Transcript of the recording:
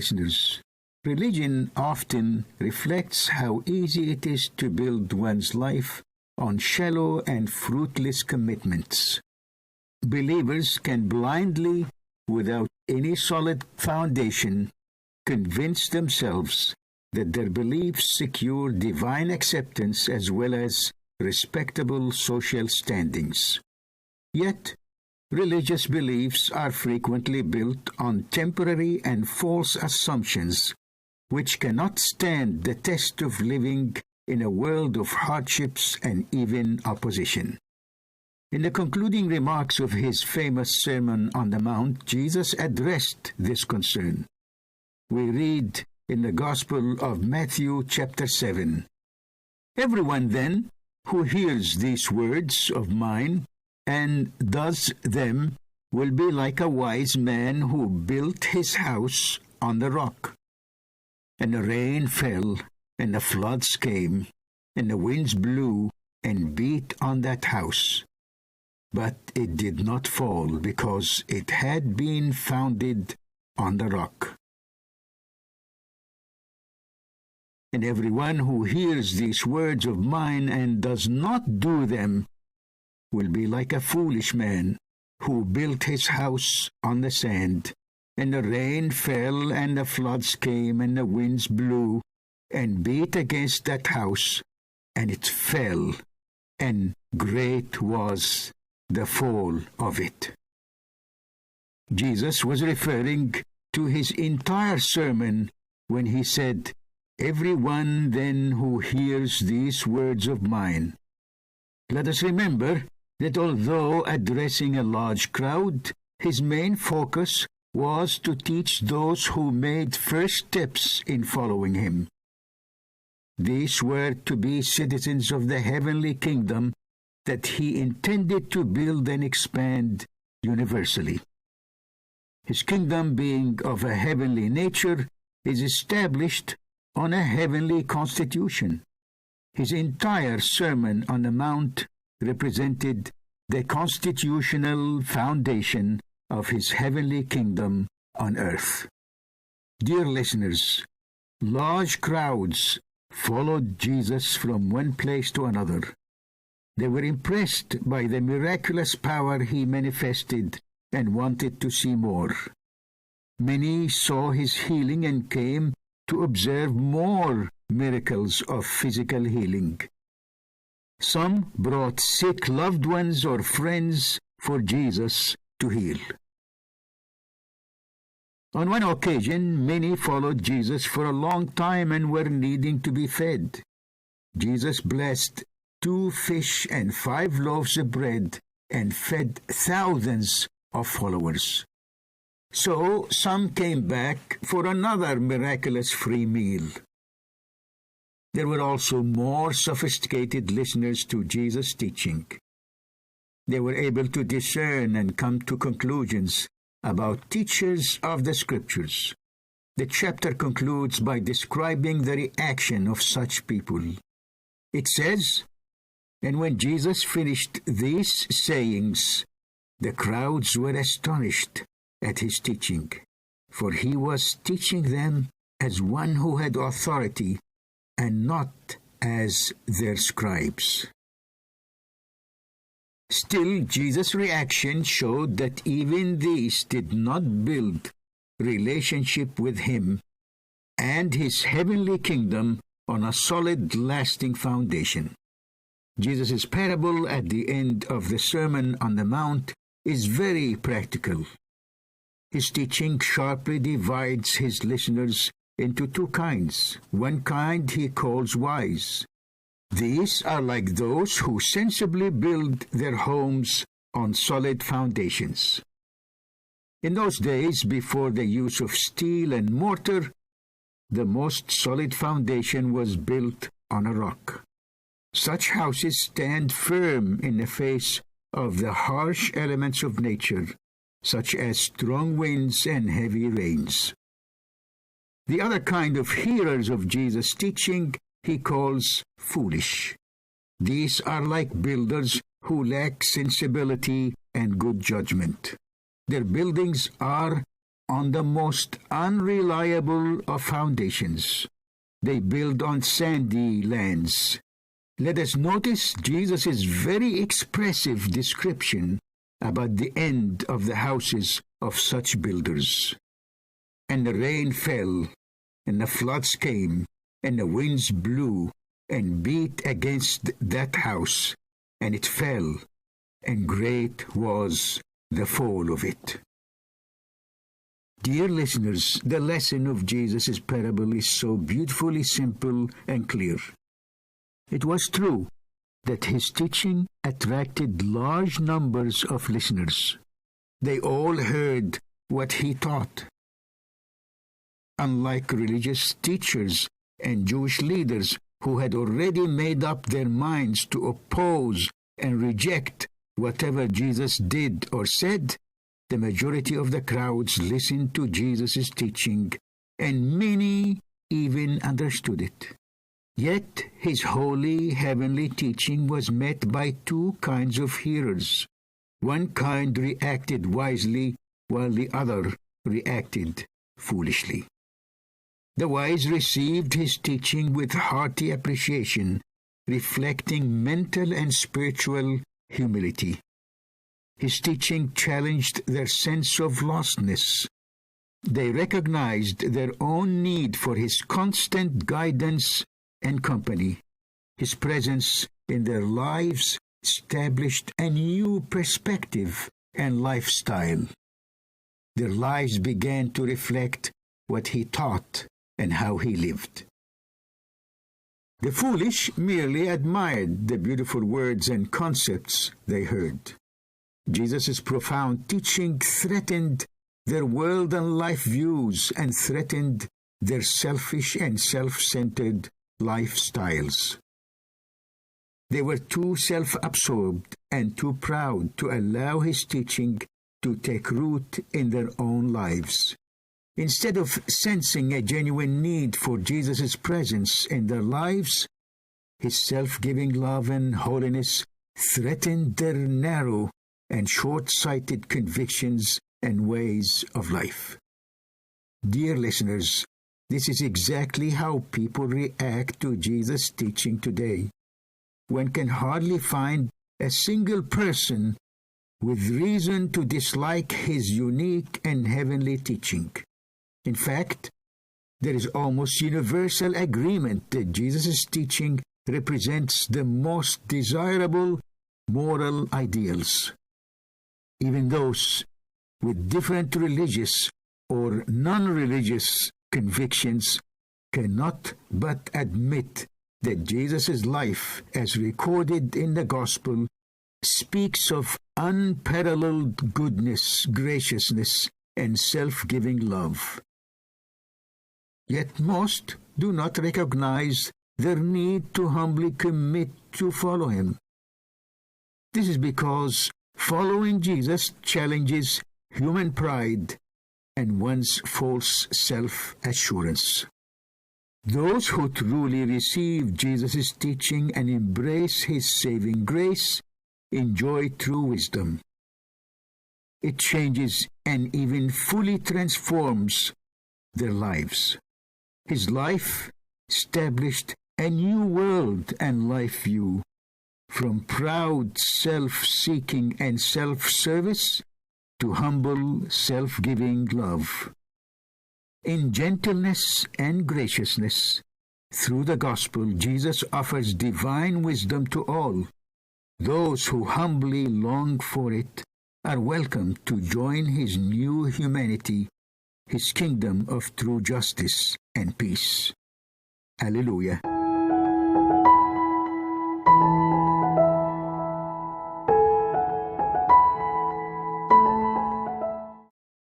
listeners, religion often reflects how easy it is to build one's life on shallow and fruitless commitments. Believers can blindly, without any solid foundation, convince themselves that their beliefs secure divine acceptance as well as respectable social standings. Yet, religious beliefs are frequently built on temporary and false assumptions which cannot stand the test of living in a world of hardships and even opposition. In the concluding remarks of his famous Sermon on the Mount, Jesus addressed this concern. We read in the Gospel of Matthew chapter 7, "Everyone then who hears these words of mine and does them will be like a wise man who built his house on the rock. And the rain fell, and the floods came, and the winds blew and beat on that house. But it did not fall, because it had been founded on the rock. And everyone who hears these words of mine and does not do them will be like a foolish man who built his house on the sand. And the rain fell, and the floods came, and the winds blew and beat against that house, and it fell, and great was the fall of it." Jesus was referring to his entire sermon when he said, "Everyone then who hears these words of mine." Let us remember that although addressing a large crowd, his main focus was to teach those who made first steps in following him. These were to be citizens of the heavenly kingdom that he intended to build and expand universally. His kingdom, being of a heavenly nature, is established on a heavenly constitution. His entire Sermon on the Mount represented the constitutional foundation of his heavenly kingdom on earth. Dear listeners, large crowds followed Jesus from one place to another. They were impressed by the miraculous power he manifested and wanted to see more. Many saw his healing and came to observe more miracles of physical healing. Some brought sick loved ones or friends for Jesus to heal. On one occasion, many followed Jesus for a long time and were needing to be fed. Jesus blessed 2 fish and 5 loaves of bread and fed thousands of followers. So some came back for another miraculous free meal. There were also more sophisticated listeners to Jesus' teaching. They were able to discern and come to conclusions about teachers of the Scriptures. The chapter concludes by describing the reaction of such people. It says, "And when Jesus finished these sayings, the crowds were astonished at his teaching, for he was teaching them as one who had authority and not as their scribes." Still, Jesus' reaction showed that even these did not build relationship with him and his heavenly kingdom on a solid, lasting foundation. Jesus' parable at the end of the Sermon on the Mount is very practical. His teaching sharply divides his listeners into 2 kinds. One kind he calls wise. These are like those who sensibly build their homes on solid foundations. In those days, before the use of steel and mortar, the most solid foundation was built on a rock. Such houses stand firm in the face of the harsh elements of nature, such as strong winds and heavy rains. The other kind of hearers of Jesus' teaching he calls foolish. These are like builders who lack sensibility and good judgment. Their buildings are on the most unreliable of foundations. They build on sandy lands. Let us notice Jesus' very expressive description about the end of the houses of such builders. And the rain fell, and the floods came, and the winds blew and beat against that house, and it fell, and great was the fall of it. Dear listeners, the lesson of Jesus' parable is so beautifully simple and clear. It was true that his teaching attracted large numbers of listeners. They all heard what he taught. Unlike religious teachers and Jewish leaders who had already made up their minds to oppose and reject whatever Jesus did or said, the majority of the crowds listened to Jesus' teaching, and many even understood it. Yet his holy heavenly teaching was met by two kinds of hearers. One kind reacted wisely, while the other reacted foolishly. The wise received his teaching with hearty appreciation, reflecting mental and spiritual humility. His teaching challenged their sense of lostness. They recognized their own need for his constant guidance and company. His presence in their lives established a new perspective and lifestyle. Their lives began to reflect what he taught and how he lived. The foolish merely admired the beautiful words and concepts they heard. Jesus' profound teaching threatened their world and life views and threatened their selfish and self-centered lifestyles. They were too self-absorbed and too proud to allow his teaching to take root in their own lives. Instead of sensing a genuine need for Jesus' presence in their lives, his self-giving love and holiness threatened their narrow and short-sighted convictions and ways of life. Dear listeners, this is exactly how people react to Jesus' teaching today. One can hardly find a single person with reason to dislike his unique and heavenly teaching. In fact, there is almost universal agreement that Jesus' teaching represents the most desirable moral ideals. Even those with different religious or non-religious convictions cannot but admit that Jesus' life, as recorded in the Gospel, speaks of unparalleled goodness, graciousness, and self-giving love. Yet most do not recognize their need to humbly commit to follow him. This is because following Jesus challenges human pride and one's false self-assurance. Those who truly receive Jesus' teaching and embrace his saving grace enjoy true wisdom. It changes and even fully transforms their lives. His life established a new world and life view, from proud self-seeking and self-service to humble self-giving love. In gentleness and graciousness, through the gospel, Jesus offers divine wisdom to all. Those who humbly long for it are welcome to join his new humanity, his kingdom of true justice and peace. Hallelujah.